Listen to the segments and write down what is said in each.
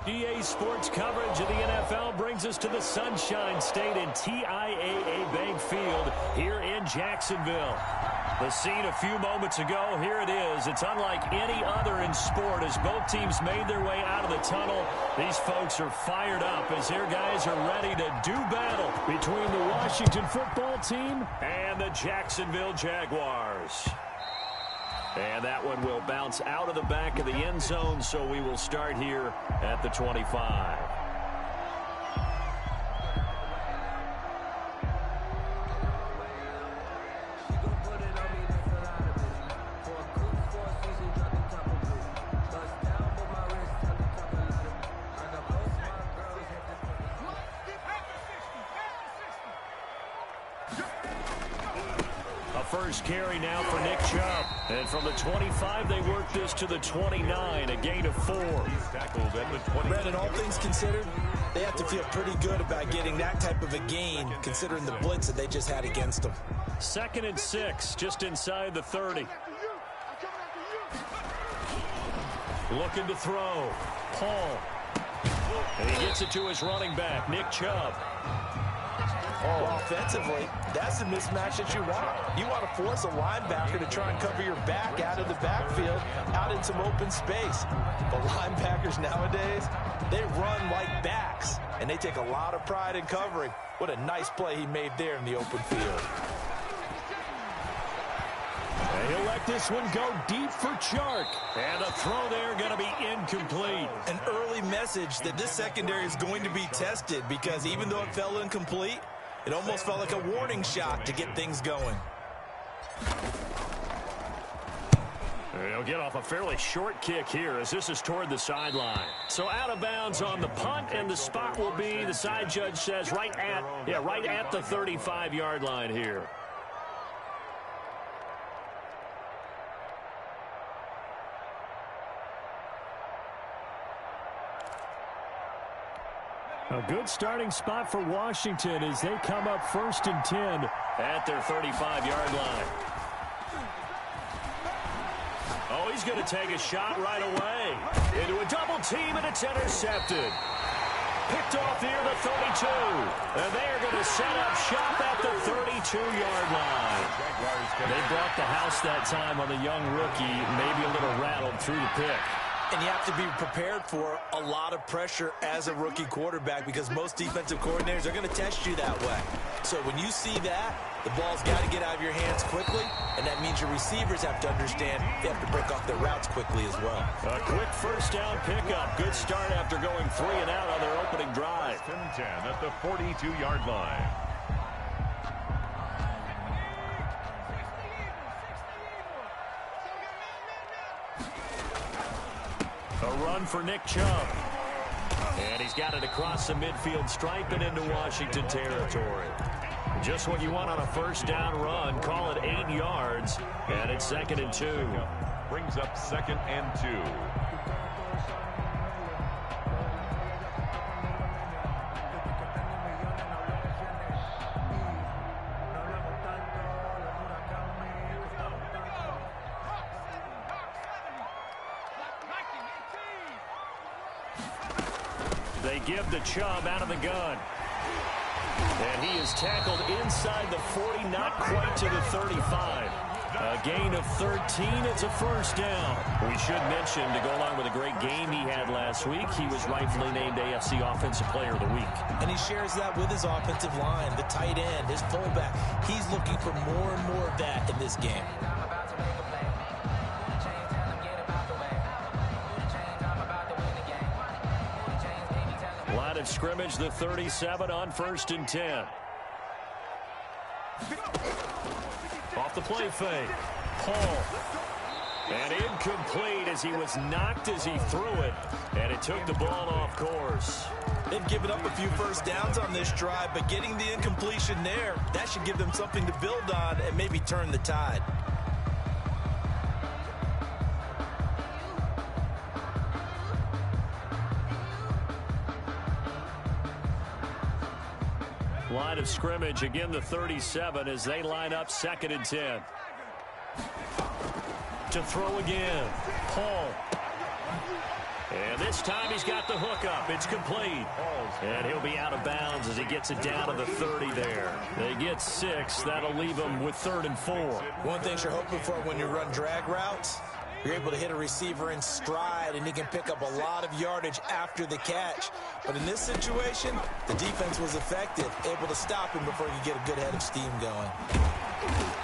EA Sports coverage of the NFL brings us to the Sunshine State and TIAA Bank Field here in Jacksonville. The scene a few moments ago, here it is. It's unlike any other in sport as both teams made their way out of the tunnel. These folks are fired up as their guys are ready to do battle between the Washington football team and the Jacksonville Jaguars. And that one will bounce out of the back of the end zone, so we will start here at the 25. First carry now for Nick Chubb. And from the 25, they work this to the 29, a gain of 4. He's tackled at the 20. Brandon, all things considered, they have to feel pretty good about getting that type of a gain, considering the blitz that they just had against them. 2nd and 6, just inside the 30. Looking to throw. Paul. And he gets it to his running back, Nick Chubb. Oh, offensively, that's the mismatch that you want. You want to force a linebacker to try and cover your back out of the backfield, out in some open space. But linebackers nowadays, they run like backs, and they take a lot of pride in covering. What a nice play he made there in the open field. And he'll let this one go deep for Chark. And the throw there going to be incomplete. An early message that this secondary is going to be tested because even though it fell incomplete, it almost felt like a warning shot to get things going. He'll get off a fairly short kick here as this is toward the sideline. So out of bounds on the punt, and the spot will be, the side judge says, right at the 35-yard line here. A good starting spot for Washington as they come up 1st and 10 at their 35-yard line. Oh, he's going to take a shot right away. Into a double team, and it's intercepted. Picked off near the 32. And they're going to set up shop at the 32-yard line. They brought the house that time on the young rookie, maybe a little rattled through the pick. And you have to be prepared for a lot of pressure as a rookie quarterback because most defensive coordinators are going to test you that way. So when you see that, the ball's got to get out of your hands quickly, and that means your receivers have to understand they have to break off their routes quickly as well. A quick first down pickup. Good start after going 3 and out on their opening drive. 1st and 10 at the 42-yard line. A run for Nick Chubb. And he's got it across the midfield stripe and into Washington territory. Just what you want on a first down run. Call it 8 yards. And it's 2nd and 2. Brings up 2nd and 2. They give the Chubb out of the gun. And he is tackled inside the 40, not quite to the 35. A gain of 13. It's a first down. We should mention, to go along with a great game he had last week, he was rightfully named AFC Offensive Player of the Week. And he shares that with his offensive line, the tight end, his fullback. He's looking for more and more of that in this game. Line of scrimmage, the 37 on 1st and 10. Off the play fake. Paul. And incomplete as he was knocked as he threw it. And it took the ball off course. They've given up a few first downs on this drive, but getting the incompletion there, that should give them something to build on and maybe turn the tide. Line of scrimmage, again the 37 as they line up 2nd and 10. To throw again, Paul. And this time he's got the hook up. It's complete. And he'll be out of bounds as he gets it down to the 30 there. They get 6. That'll leave him with 3rd and 4. One thing you're hoping for when you run drag routes, you're able to hit a receiver in stride, and he can pick up a lot of yardage after the catch. But in this situation, the defense was effective, able to stop him before he could get a good head of steam going.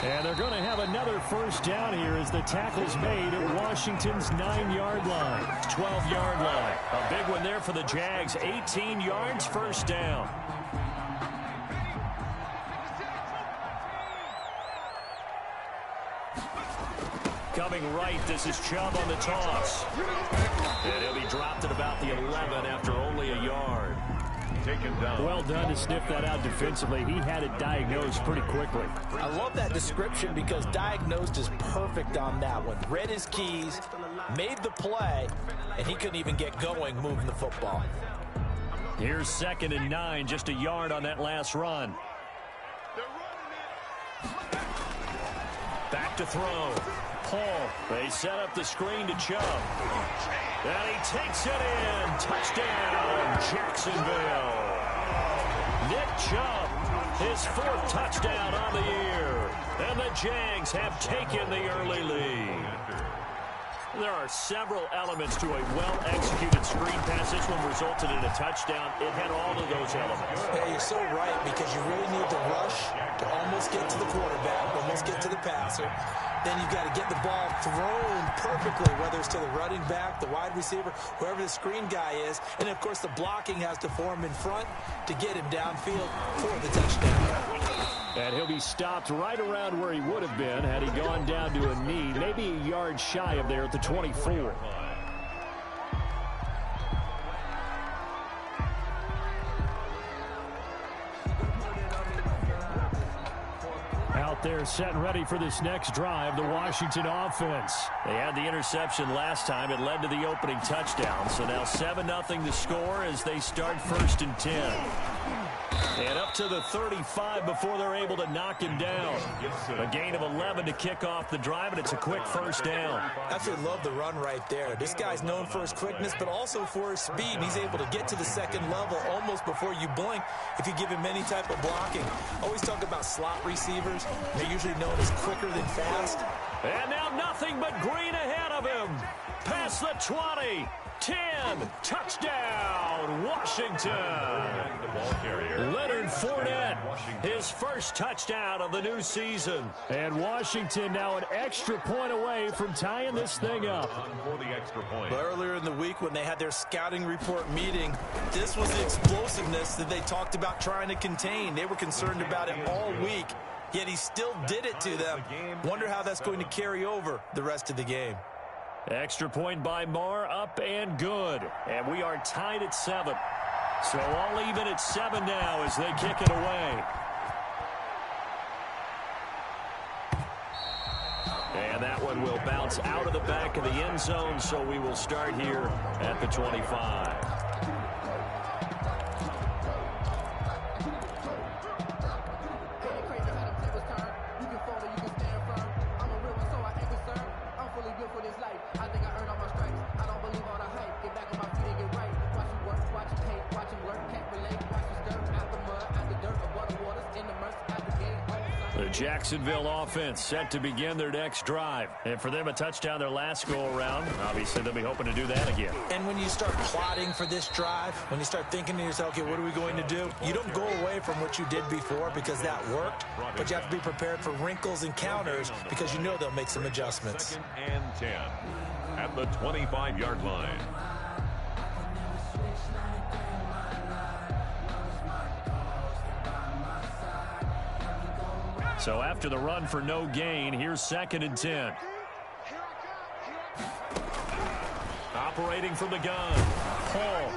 And they're going to have another first down here as the tackle's made at Washington's 9-yard line. 12-yard line. A big one there for the Jags. 18 yards, first down. Coming right, this is Chubb on the toss. And he'll be dropped at about the 11 after only a yard. Taken down. Well done to sniff that out defensively. He had it diagnosed pretty quickly. I love that description because diagnosed is perfect on that one. Read his keys, made the play, and he couldn't even get going moving the football. Here's 2nd and 9, just a yard on that last run. Back to throw. Paul, they set up the screen to Chubb. And he takes it in. Touchdown, Jacksonville. Nick Chubb, his 4th touchdown on the year. And the Jags have taken the early lead. There are several elements to a well-executed screen pass. This one resulted in a touchdown. It had all of those elements. Yeah, you're so right, because you really need to rush to almost get to the quarterback, almost get to the passer. Then you've got to get the ball thrown perfectly, whether it's to the running back, the wide receiver, whoever the screen guy is. And, of course, the blocking has to form in front to get him downfield for the touchdown. And he'll be stopped right around where he would have been had he gone down to a knee, maybe a yard shy of there at the 24. Out there set and ready for this next drive, the Washington offense. They had the interception last time. It led to the opening touchdown. So now 7-0 to score as they start 1st and 10. And up to the 35 before they're able to knock him down. A gain of 11 to kick off the drive, and it's a quick first down. I absolutely love the run right there. This guy's known for his quickness, but also for his speed. And he's able to get to the 2nd level almost before you blink if you give him any type of blocking. Always talk about slot receivers. They're usually known as quicker than fast. And now nothing but green ahead of him. Past the 20. 10, touchdown, Washington. Leonard Fournette, his 1st touchdown of the new season. And Washington now an extra point away from tying this thing up. For the extra point. Earlier in the week when they had their scouting report meeting, this was the explosiveness that they talked about trying to contain. They were concerned about it all week, yet he still did it to them. Wonder how that's going to carry over the rest of the game. Extra point by Marr, up and good. And we are tied at 7. So all even at 7 now as they kick it away. And that one will bounce out of the back of the end zone, so we will start here at the 25. Jacksonville offense set to begin their next drive. And for them, a touchdown their last go-around. Obviously, they'll be hoping to do that again. And when you start plotting for this drive, when you start thinking to yourself, okay, what are we going to do? You don't go away from what you did before because that worked, but you have to be prepared for wrinkles and counters because you know they'll make some adjustments. 2nd and 10 at the 25-yard line. So after the run for no gain, here's 2nd and 10. Operating from the gun, Paul.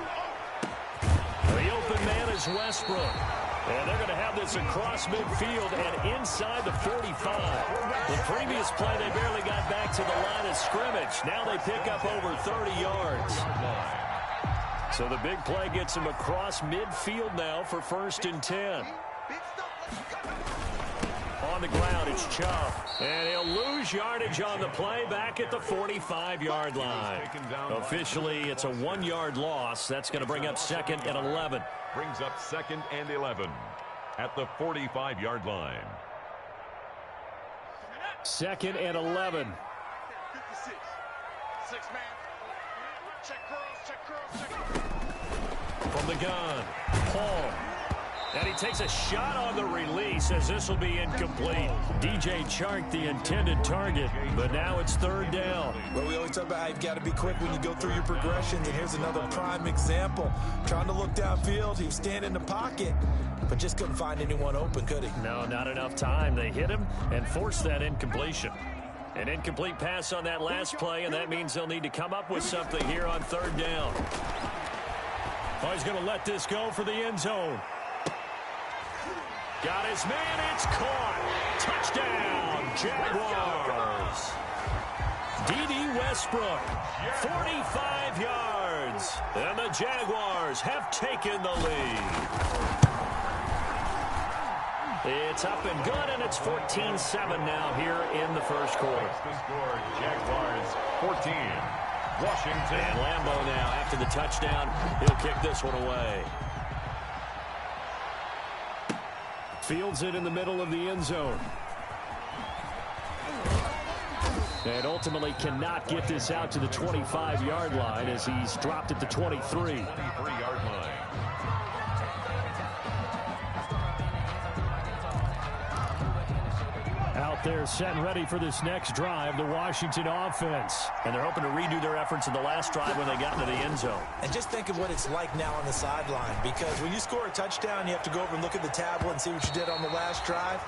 The open man is Westbrook. And they're going to have this across midfield and inside the 45. The previous play, they barely got back to the line of scrimmage. Now they pick up over 30 yards. So the big play gets them across midfield now for 1st and 10. On the ground, it's Chubb. And he'll lose yardage on the play back at the 45-yard line. Officially, it's a 1-yard loss. That's going to bring up 2nd and 11. Brings up 2nd and 11 at the 45-yard line. 2nd and 11. 56. 6-man. Check girls. From the gun, Paul. And he takes a shot on the release as this will be incomplete. DJ Chark, the intended target, but now it's 3rd down. Well, we always talk about how you've got to be quick when you go through your progressions, and here's another prime example. Trying to look downfield, he was standing in the pocket, but just couldn't find anyone open, could he? No, not enough time. They hit him and forced that incompletion. An incomplete pass on that last play, and that means they'll need to come up with something here on 3rd down. Oh, he's going to let this go for the end zone. Got his man, it's caught. Touchdown, Jaguars. D.D. Westbrook, 45 yards. And the Jaguars have taken the lead. It's up and good, and it's 14-7 now here in the first quarter. The score, Jaguars 14. Washington. And Lambeau now, after the touchdown, he'll kick this one away. Fields it in the middle of the end zone. And ultimately cannot get this out to the 25-yard line as he's dropped at the 23. 23-yard line. Out there set and ready for this next drive, the Washington offense. And they're hoping to redo their efforts in the last drive when they got into the end zone. And just think of what it's like now on the sideline, because when you score a touchdown, you have to go over and look at the tablet and see what you did on the last drive.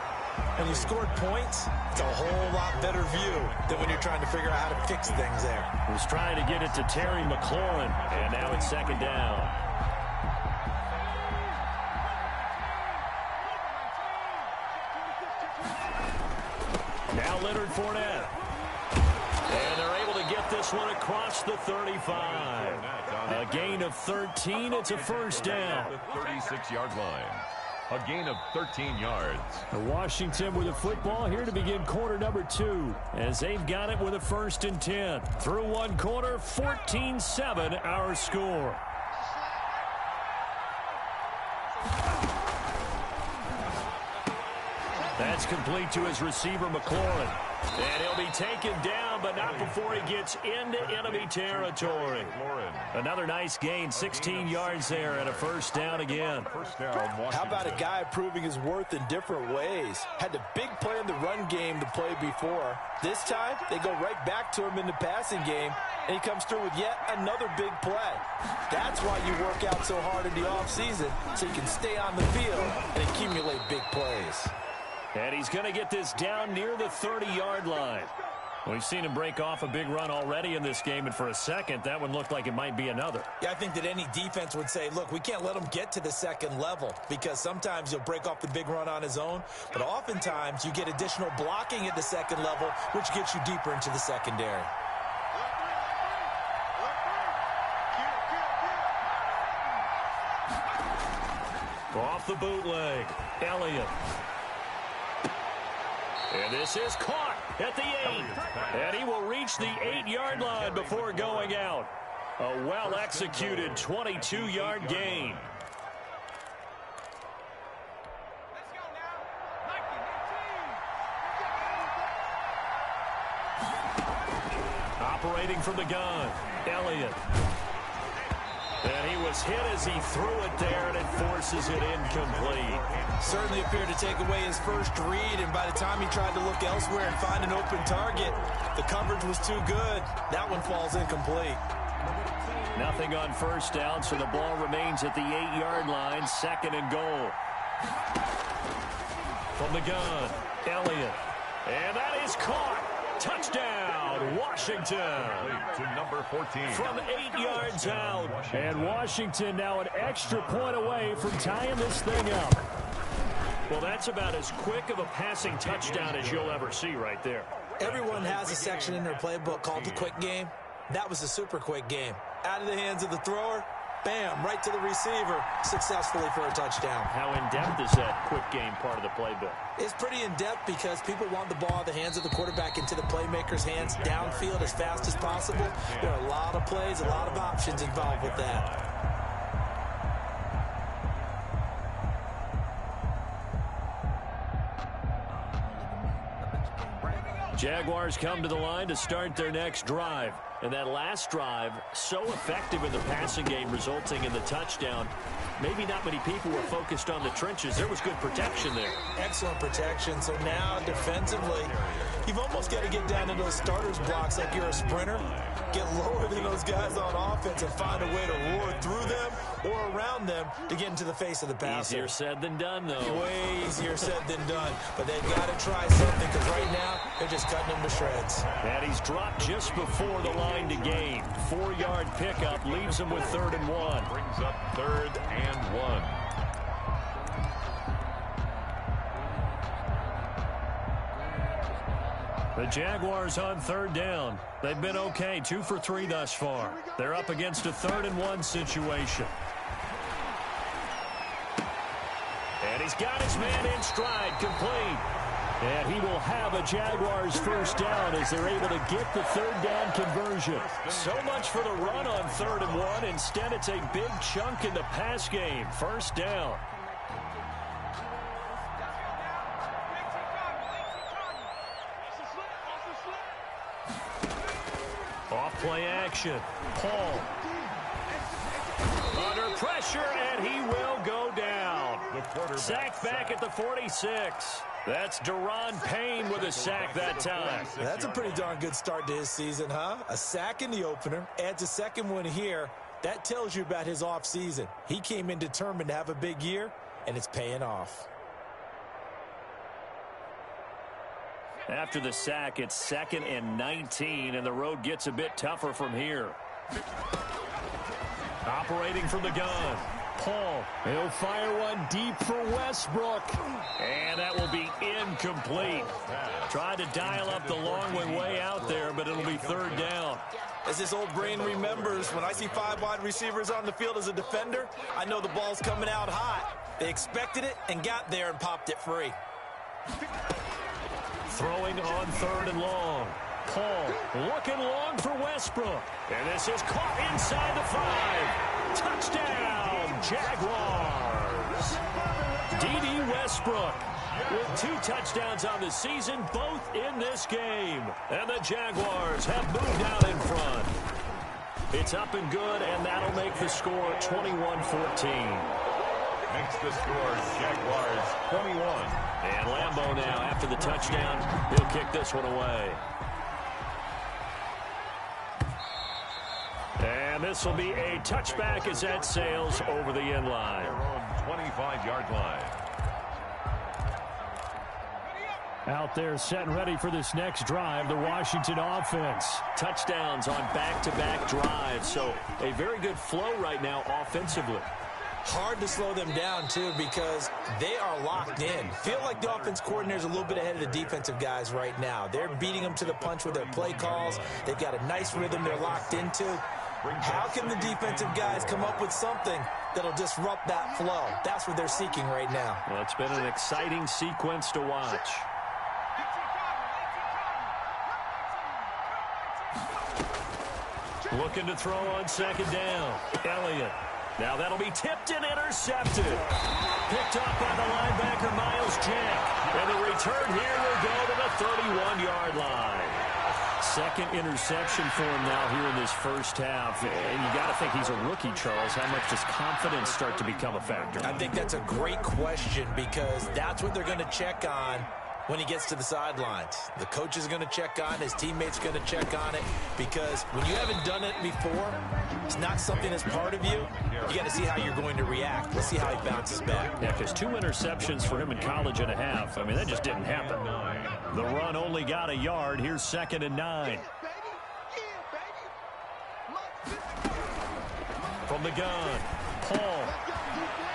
When you scored points, it's a whole lot better view than when you're trying to figure out how to fix things there. He was trying to get it to Terry McLaurin, and now it's 2nd down. Now Leonard Fournette. And they're able to get this one across the 35. A gain of 13. It's a first down. The 36-yard line. A gain of 13 yards. Washington with the football here to begin quarter number 2. As they've got it with a 1st and 10. Through one quarter, 14-7 our score. That's complete to his receiver, McLaurin. And he'll be taken down, but not before he gets into enemy territory. Another nice gain, 16 yards there, and a first down again. First down, Washington. How about a guy proving his worth in different ways? Had the big play in the run game to play before. This time, they go right back to him in the passing game, and he comes through with yet another big play. That's why you work out so hard in the offseason, so you can stay on the field and accumulate big plays. And he's going to get this down near the 30-yard line. We've seen him break off a big run already in this game, and for a second, that one looked like it might be another. Yeah, I think that any defense would say, look, we can't let him get to the second level, because sometimes he'll break off the big run on his own, but oftentimes you get additional blocking at the second level, which gets you deeper into the secondary. Off the bootleg, Elliott. And this is caught at the 8. And he will reach the 8-yard line before going out. A well-executed 22-yard gain. Operating from the gun, Elliott. And he was hit as he threw it there, and it forces it incomplete. Certainly appeared to take away his first read, and by the time he tried to look elsewhere and find an open target, the coverage was too good. That one falls incomplete. Nothing on first down, so the ball remains at the 8-yard line, 2nd and goal. From the gun, Elliott. And that is caught. Touchdown, Washington. To number 14. From 8 yards out. And Washington now an extra point away from tying this thing up. Well, that's about as quick of a passing touchdown as you'll ever see right there. Everyone has a section in their playbook called the quick game. That was a super quick game. Out of the hands of the thrower, bam, right to the receiver, successfully for a touchdown. How in-depth is that quick game part of the playbook? It's pretty in-depth because people want the ball out of the hands of the quarterback into the playmaker's hands downfield as fast as possible. There are a lot of plays, a lot of options involved with that. Jaguars come to the line to start their next drive. And that last drive, so effective in the passing game, resulting in the touchdown. Maybe not many people were focused on the trenches. There was good protection there. Excellent protection. So now, defensively, you've almost got to get down to those starters blocks like you're a sprinter. Get lower than those guys on offense and find a way to roar through them or around them to get into the face of the passer. Easier said than done, though. Way easier said than done. But they've got to try something because right now, they're just cutting them to shreds. And he's dropped just before the line to gain. 4-yard pickup leaves him with 3rd and 1. Brings up 3rd and 1. The Jaguars on 3rd down. They've been okay, 2 for 3 thus far. They're up against a 3rd and 1 situation. And he's got his man in stride, complete. And he will have a Jaguars first down as they're able to get the 3rd down conversion. So much for the run on 3rd and 1. Instead, it's a big chunk in the pass game. First down. Off-play action. Paul. Under pressure, and he will go down. Sacked back at the 46. That's Deron Payne with a sack that time. That's a pretty darn good start to his season, huh? A sack in the opener, adds a second one here. That tells you about his offseason. He came in determined to have a big year, and it's paying off. After the sack, it's 2nd and 19, and the road gets a bit tougher from here. Operating from the gun. Paul, he'll fire one deep for Westbrook. And that will be incomplete. Tried to dial up the long way out there, but it'll be 3rd down. As this old brain remembers, when I see 5 wide receivers on the field as a defender, I know the ball's coming out hot. They expected it and got there and popped it free. Throwing on 3rd and long. Paul looking long for Westbrook. And this is caught inside the 5. Touchdown, Jaguars. D.D. Westbrook with 2 touchdowns on the season, both in this game. And the Jaguars have moved out in front. It's up and good, and that'll make the score 21-14. Makes the score Jaguars 21. And Lambeau now, after the touchdown, he'll kick this one away. And this will be a touchback as that sails over the end line. Their own 25-yard line. Out there set and ready for this next drive, the Washington offense. Touchdowns on back-to-back drives, so a very good flow right now offensively. Hard to slow them down, too, because they are locked in. Feel like the offense coordinator's a little bit ahead of the defensive guys right now. They're beating them to the punch with their play calls. They've got a nice rhythm they're locked into. How can the defensive guys come up with something that'll disrupt that flow? That's what they're seeking right now. Well, it's been an exciting sequence to watch. Looking to throw on 2nd down. Elliott. Now that'll be tipped and intercepted. Picked up by the linebacker, Miles Jack. And the return here will go to the 31-yard line. 2nd interception for him now here in this first half. And you got to think he's a rookie, Charles. How much does confidence start to become a factor? I think that's a great question because that's what they're going to check on when he gets to the sidelines. The coach is going to check on it. His teammates are going to check on it because when you haven't done it before, it's not something that's part of you. You got to see how you're going to react. Let's see how he bounces back. Yeah, because 2 interceptions for him in college and a half. I mean, that just didn't happen. The run only got a yard. Here's 2nd and 9. From the gun, Paul.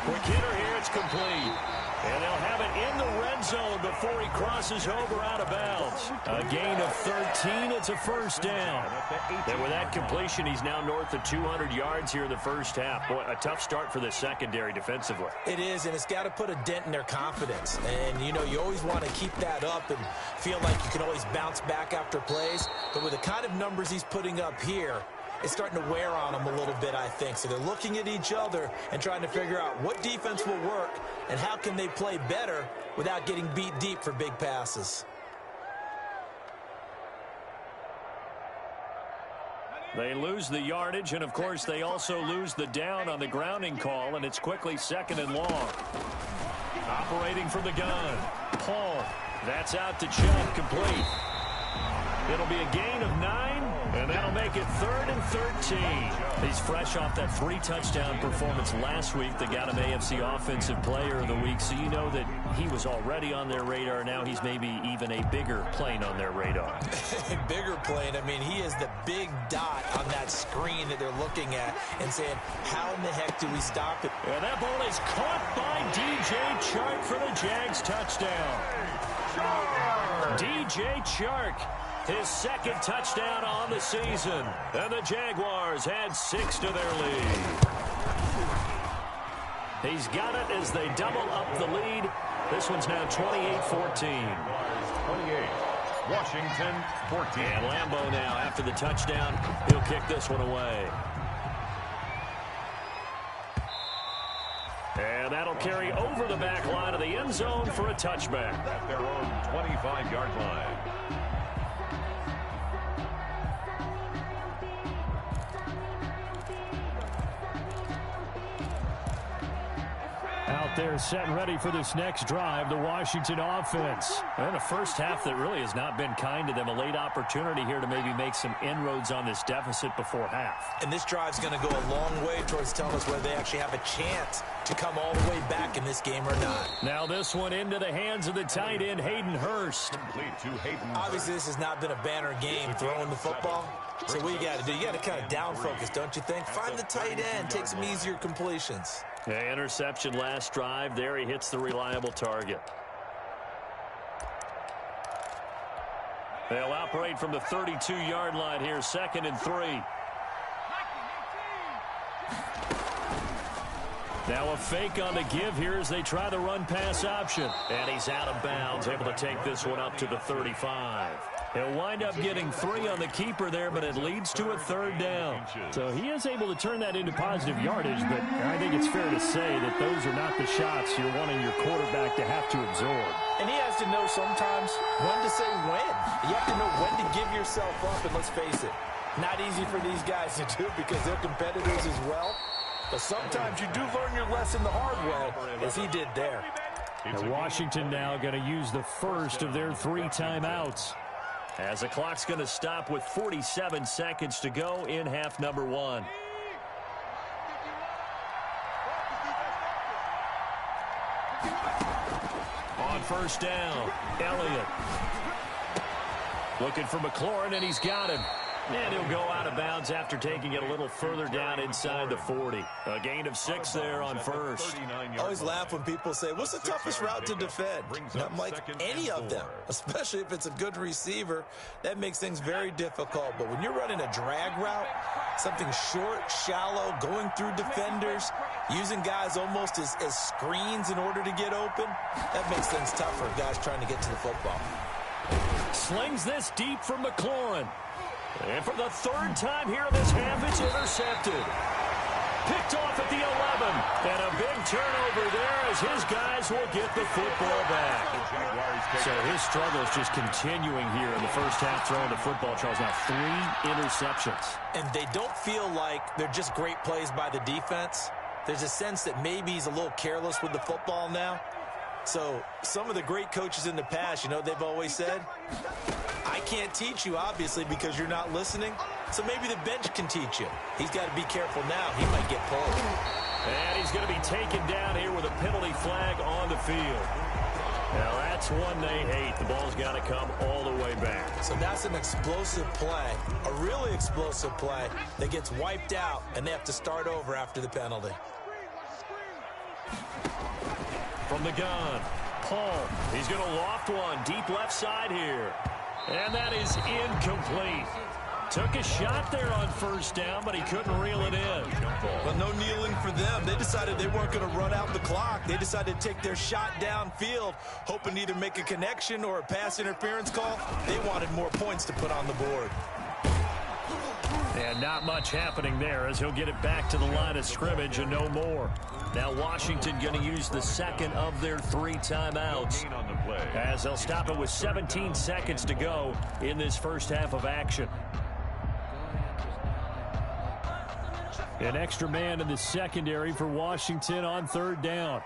Quick hitter here. It's complete. And they'll have it in the red zone before he crosses over out of bounds. A gain of 13. It's a first down. And with that completion, he's now north of 200 yards here in the first half. Boy, a tough start for the secondary defensively. It is, and it's got to put a dent in their confidence. And, you know, you always want to keep that up and feel like you can always bounce back after plays. But with the kind of numbers he's putting up here, it's starting to wear on them a little bit, I think. So they're looking at each other and trying to figure out what defense will work and how can they play better without getting beat deep for big passes. They lose the yardage, and, of course, they also lose the down on the grounding call, and it's quickly 2nd and long. Operating from the gun. Paul. That's out to Chubb, complete. It'll be a gain of 9, and that'll make it 3rd and 13. He's fresh off that 3-touchdown performance last week that got him AFC Offensive Player of the Week, so you know that he was already on their radar. Now he's maybe even a bigger plane on their radar. Bigger plane. I mean, he is the big dot on that screen that they're looking at and saying, how in the heck do we stop it? And that ball is caught by DJ Chark for the Jags touchdown. DJ Chark. His 2nd touchdown on the season. And the Jaguars add 6 to their lead. He's got it as they double up the lead. This one's now 28-14. 28. Washington 14. And Lambeau now, after the touchdown, he'll kick this one away. And that'll carry over the back line of the end zone for a touchback. At their own 25-yard line. Out there set and ready for this next drive, the Washington offense. And a first half that really has not been kind to them. A late opportunity here to maybe make some inroads on this deficit before half. And this drive's going to go a long way towards telling us whether they actually have a chance to come all the way back in this game or not. Now this one into the hands of the tight end, Hayden Hurst. Complete to Hayden. Obviously, this has not been a banner game throwing the football. So what you got to do, you got to kind of down focus, don't you think? Find the tight end, take some easier completions. Yeah, interception last drive. There he hits the reliable target. They'll operate from the 32-yard line here, 2nd and 3. Now a fake on the give here as they try the run-pass option. And he's out of bounds, able to take this one up to the 35. He'll wind up getting 3 on the keeper there, but it leads to a 3rd down. So he is able to turn that into positive yardage, but I think it's fair to say that those are not the shots you're wanting your quarterback to have to absorb. And he has to know sometimes when to say when. You have to know when to give yourself up, and let's face it, not easy for these guys to do because they're competitors as well. But sometimes you do learn your lesson the hard way, as he did there. And Washington now going to use the first of their 3 timeouts, as the clock's going to stop with 47 seconds to go in half number 1. On first down, Elliott. Looking for McLaurin, and he's got him. And he'll go out of bounds after taking it a little further down inside the 40. A gain of 6 there on first. I always laugh when people say, what's the toughest route to defend? And I'm like, any of them, especially if it's a good receiver. That makes things very difficult. But when you're running a drag route, something short, shallow, going through defenders, using guys almost as screens in order to get open, that makes things tougher, guys trying to get to the football. Slings this deep from McLaurin. And for the 3rd time here in this half, it's intercepted. Picked off at the 11. And a big turnover there as his guys will get the football back. So his struggles just continuing here in the first half throwing the football, Charles. Now 3 interceptions. And they don't feel like they're just great plays by the defense. There's a sense that maybe he's a little careless with the football now. So some of the great coaches in the past, you know, they've always said, I can't teach you, obviously, because you're not listening. So maybe the bench can teach you. He's got to be careful now. He might get pulled. And he's going to be taken down here with a penalty flag on the field. Now that's one they hate. The ball's got to come all the way back. So that's an explosive play, a really explosive play that gets wiped out, and they have to start over after the penalty. from the gun. Paul, he's going to loft one deep left side here. And that is incomplete. Took a shot there on first down, but he couldn't reel it in. Well, no kneeling for them. They decided they weren't going to run out the clock. They decided to take their shot downfield, hoping to either make a connection or a pass interference call. They wanted more points to put on the board. And not much happening there as he'll get it back to the line of scrimmage and no more. Now Washington going to use the second of their 3 timeouts as they'll stop it with 17 seconds to go in this first half of action. An extra man in the secondary for Washington on third down.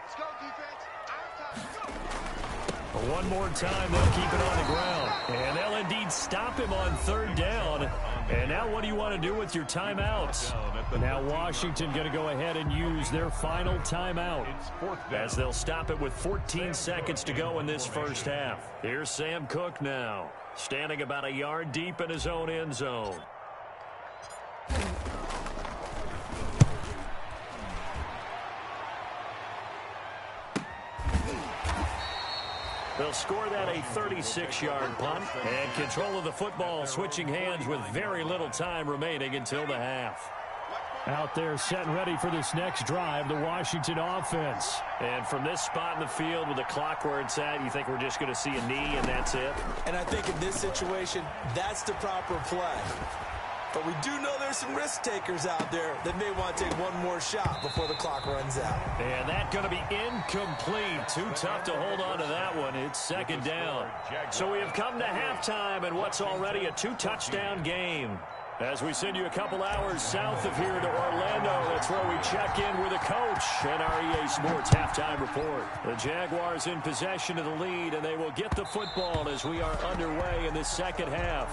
One more time, they'll keep it on the ground. And they'll indeed stop him on third down. And now what do you want to do with your timeouts? Now Washington going to go ahead and use their final timeout as they'll stop it with 14 seconds to go in this first half. Here's Sam Cook now, standing about a yard deep in his own end zone. They'll score that a 36-yard punt, and control of the football switching hands with very little time remaining until the half. Out there set and ready for this next drive, the Washington offense. And from this spot in the field with the clock where it's at, you think we're just going to see a knee and that's it? And I think in this situation, that's the proper play. But we do know there's some risk takers out there that may want to take one more shot before the clock runs out. And that's going to be incomplete. Too tough to hold on to that one. It's second down. So we have come to halftime in what's already a 2-touchdown game. As we send you a couple hours south of here to Orlando, that's where we check in with the coach and our EA Sports halftime report. The Jaguars in possession of the lead, and they will get the football as we are underway in this second half.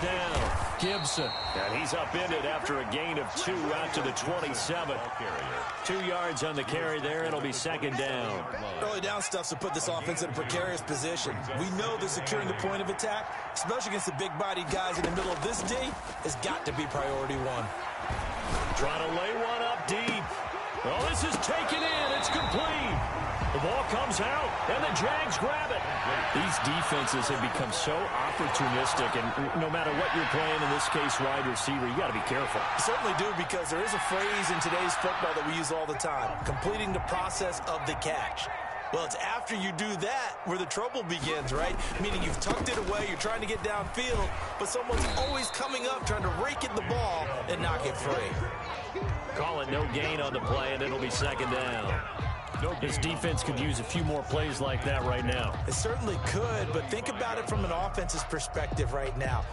Down. Gibson. And he's upended after a gain of 2 out to the 27. 2 yards on the carry there. It'll be second down. Early down stuff to put this offense in a precarious position. We know that securing the point of attack, especially against the big-bodied guys in the middle of this D, has got to be priority 1. Trying to lay one up deep. Oh, this is taken in. It's complete. The ball comes out, and the Jags grab it. These defenses have become so opportunistic, and no matter what you're playing, in this case wide receiver, you got to be careful. Certainly do, because there is a phrase in today's football that we use all the time, completing the process of the catch. Well, it's after you do that where the trouble begins, right? Meaning you've tucked it away, you're trying to get downfield, but someone's always coming up trying to rake at the ball and knock it free. Call it no gain on the play, and it'll be second down. This defense could use a few more plays like that right now. It certainly could, but think about it from an offense's perspective right now.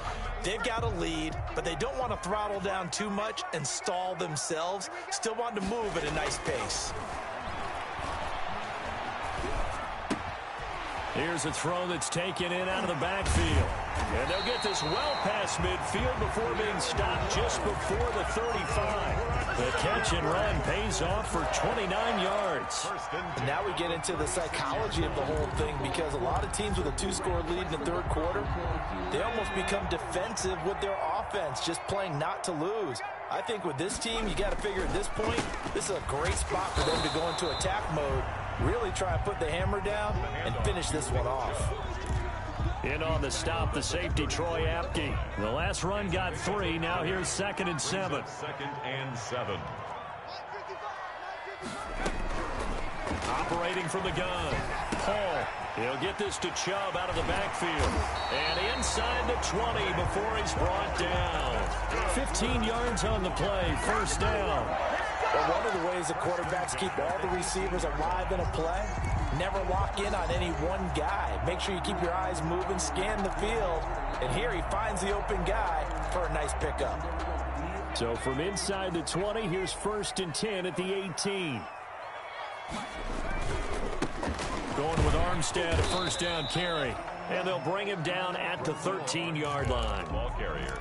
They've got a lead, but they don't want to throttle down too much and stall themselves. Still want to move at a nice pace. Here's a throw that's taken in out of the backfield. And they'll get this well past midfield before being stopped just before the 35. The catch and run pays off for 29 yards. And now we get into the psychology of the whole thing, because a lot of teams with a 2-score lead in the third quarter, they almost become defensive with their offense, just playing not to lose. I think with this team, you got to figure at this point, this is a great spot for them to go into attack mode, really try and put the hammer down and finish this one off. In on the stop, the safety, Troy Apke. The last run got 3. Now here's 2nd and 7. 2nd and 7. Operating from the gun. Paul. He'll get this to Chubb out of the backfield. And inside the 20 before he's brought down. 15 yards on the play. First down. Well, one of the ways the quarterbacks keep all the receivers alive in a play, never lock in on any one guy. Make sure you keep your eyes moving, scan the field. And here he finds the open guy for a nice pickup. So from inside the 20, here's 1st and 10 at the 18. Going with Armstead, a first down carry. And they'll bring him down at the 13-yard line. Ball carrier.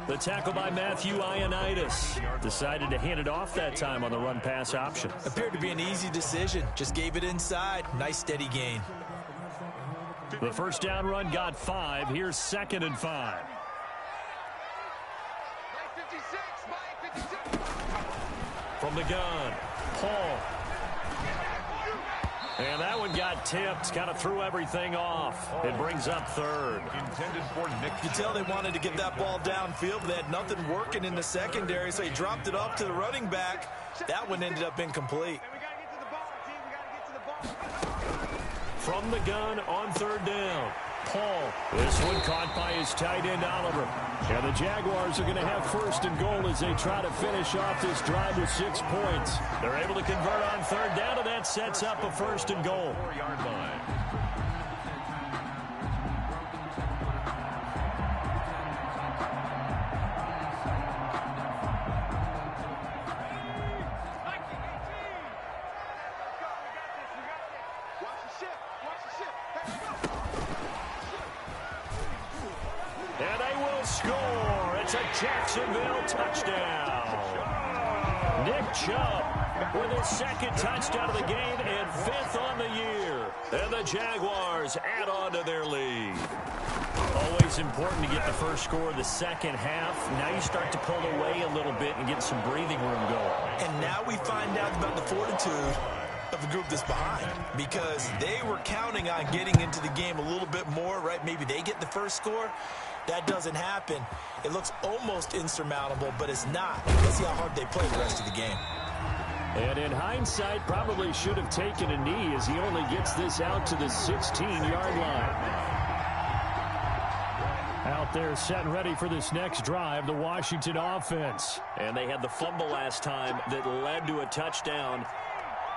The tackle by Matthew Ioannidis. Decided to hand it off that time on the run-pass option. Appeared to be an easy decision. Just gave it inside. Nice steady gain. The first down run got 5. Here's 2nd and 5. From the gun, Paul. And that one got tipped. Kind of threw everything off. It brings up 3rd. Intended for Nick. You tell they wanted to get that ball downfield, but they had nothing working in the secondary, so he dropped it off to the running back. That one ended up incomplete. From the gun on 3rd down, Paul. This one caught by his tight end, Oliver. And the Jaguars are going to have 1st and goal as they try to finish off this drive with 6 points. They're able to convert on 3rd down, and that sets up a 1st and goal. 4-yard line. And they will score. It's a Jacksonville touchdown. Nick Chubb with his 2nd touchdown of the game and 5th on the year. And the Jaguars add on to their lead. Always important to get the first score of the second half. Now you start to pull away a little bit and get some breathing room going. And now we find out about the fortitude of the group that's behind, because they were counting on getting into the game a little bit more, right? Maybe they get the first score. That doesn't happen. It looks almost insurmountable, but it's not. Let's see how hard they play the rest of the game. And in hindsight, probably should have taken a knee as he only gets this out to the 16-yard line. Out there set and ready for this next drive, the Washington offense. And they had the fumble last time that led to a touchdown.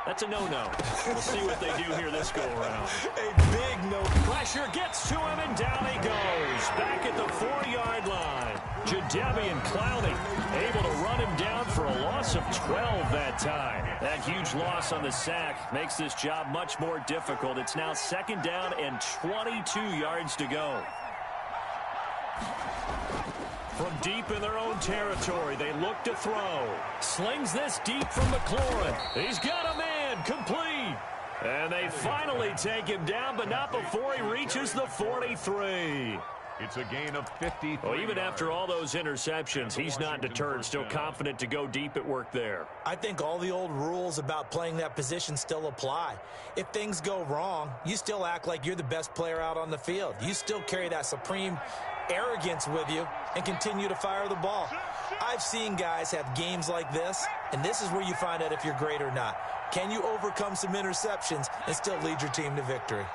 That's a no-no. We'll see what they do here this go-around. A big no. Pressure gets to him, and down he goes. Back at the 4-yard line. Jadeveon Clowney able to run him down for a loss of 12 that time. That huge loss on the sack makes this job much more difficult. It's now 2nd down and 22 yards to go. From deep in their own territory, they look to throw. Slings this deep from McLaurin. He's got a man, complete. And they finally take him down, but not before he reaches the 43. It's a gain of 50. Well, even after all those interceptions, he's not deterred, still confident to go deep at work there. I think all the old rules about playing that position still apply. If things go wrong, you still act like you're the best player out on the field. You still carry that supreme arrogance with you and continue to fire the ball. I've seen guys have games like this, and this is where you find out if you're great or not. Can you overcome some interceptions and still lead your team to victory?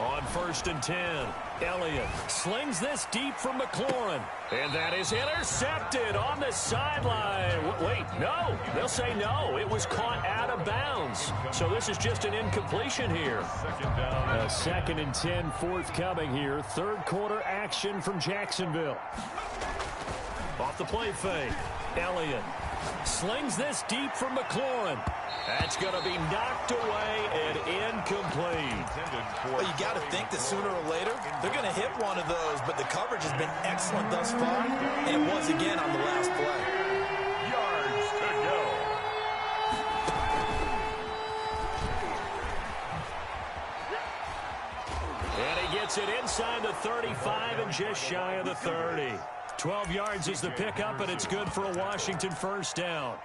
On 1st and 10, Elliott slings this deep from McLaurin. And that is intercepted on the sideline. Wait, no. They'll say no. It was caught out of bounds. So this is just an incompletion here. A 2nd and 10 forthcoming here. 3rd quarter action from Jacksonville. Off the play fake, Elliott slings this deep from McLaurin. That's going to be knocked away and incomplete. Well, you got to think that sooner or later they're going to hit one of those, but the coverage has been excellent thus far, and it was again on the last play. Yards to go. And he gets it inside the 35 and just shy of the 30. 12 yards is the pickup, and it's good for a Washington 1st down.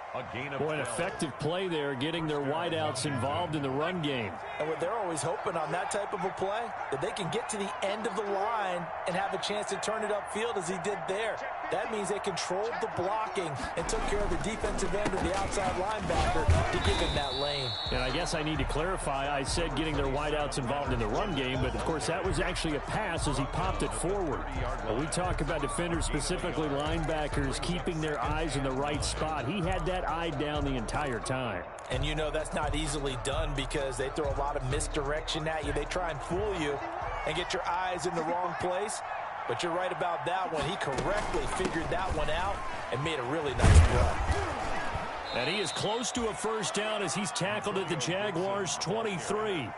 Boy, an effective play there, getting their wideouts involved in the run game. And what they're always hoping on that type of a play, that they can get to the end of the line and have a chance to turn it upfield as he did there. That means they controlled the blocking and took care of the defensive end of the outside linebacker to give him that lane. And I guess I need to clarify, I said getting their wideouts involved in the run game, but of course that was actually a pass as he popped it forward. When we talk about defenders, specifically linebackers, keeping their eyes in the right spot, he had that eye down the entire time. And you know that's not easily done because they throw a lot of misdirection at you. They try and fool you and get your eyes in the wrong place. But you're right about that one. He correctly figured that one out and made a really nice play. And he is close to a 1st down as he's tackled at the Jaguars' 23.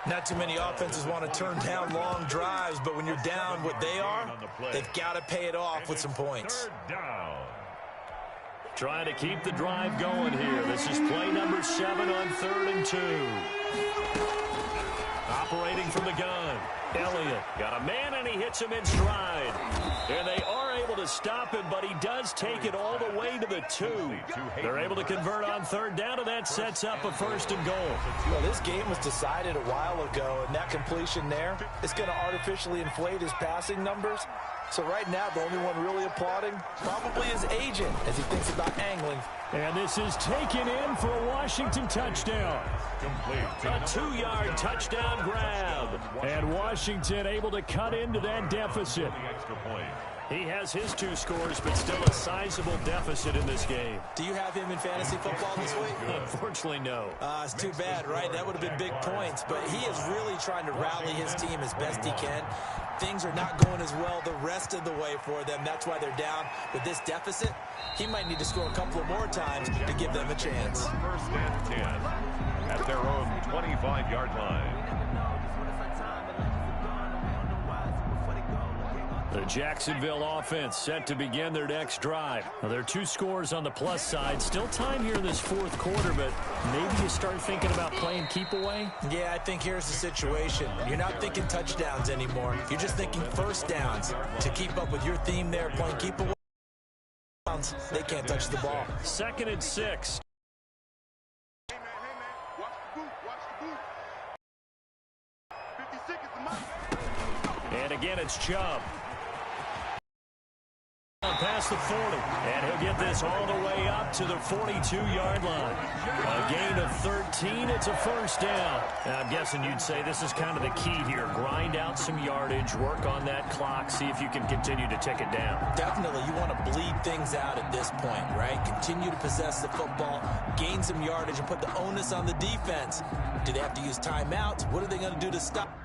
Not too many offenses want to turn down long drives, but when you're down what they are, they've got to pay it off with some points. Third down. Trying to keep the drive going here. This is play number 7 on 3rd and 2. Operating from the gun. Elliott got a man, and he hits him in stride. And they are able to stop him, but he does take it all the way to the 2. They're able to convert on 3rd down, and that sets up a 1st and goal. Well, this game was decided a while ago, and that completion there is going to artificially inflate his passing numbers. So right now, the only one really applauding probably his agent as he thinks about angling. And this is taken in for a Washington touchdown. A 2-yard touchdown grab. And Washington able to cut into that deficit. He has his 2 scores, but still a sizable deficit in this game. Do you have him in fantasy football this week? Unfortunately, no. It's too bad, right? That would have been big points. But he is really trying to rally his team as best he can. Things are not going as well the rest of the way for them. That's why they're down with this deficit. He might need to score a couple of more times to give them a chance. 1st and 10 at their own 25-yard line. The Jacksonville offense set to begin their next drive. Now, there are 2 scores on the plus side. Still time here in this 4th quarter, but maybe you start thinking about playing keep away? Yeah, I think here's the situation. You're not thinking touchdowns anymore. You're just thinking 1st downs. To keep up with your theme there, playing keep away, they can't touch the ball. 2nd and 6. Hey, man, watch the boot, watch the boot. 50 seconds to my. And again, it's Chubb. Past the 40, and he'll get this all the way up to the 42-yard line. A gain of 13, it's a 1st down. And I'm guessing you'd say this is kind of the key here. Grind out some yardage, work on that clock, see if you can continue to tick it down. Definitely, you want to bleed things out at this point, right? Continue to possess the football, gain some yardage, and put the onus on the defense. Do they have to use timeouts? What are they going to do to stop?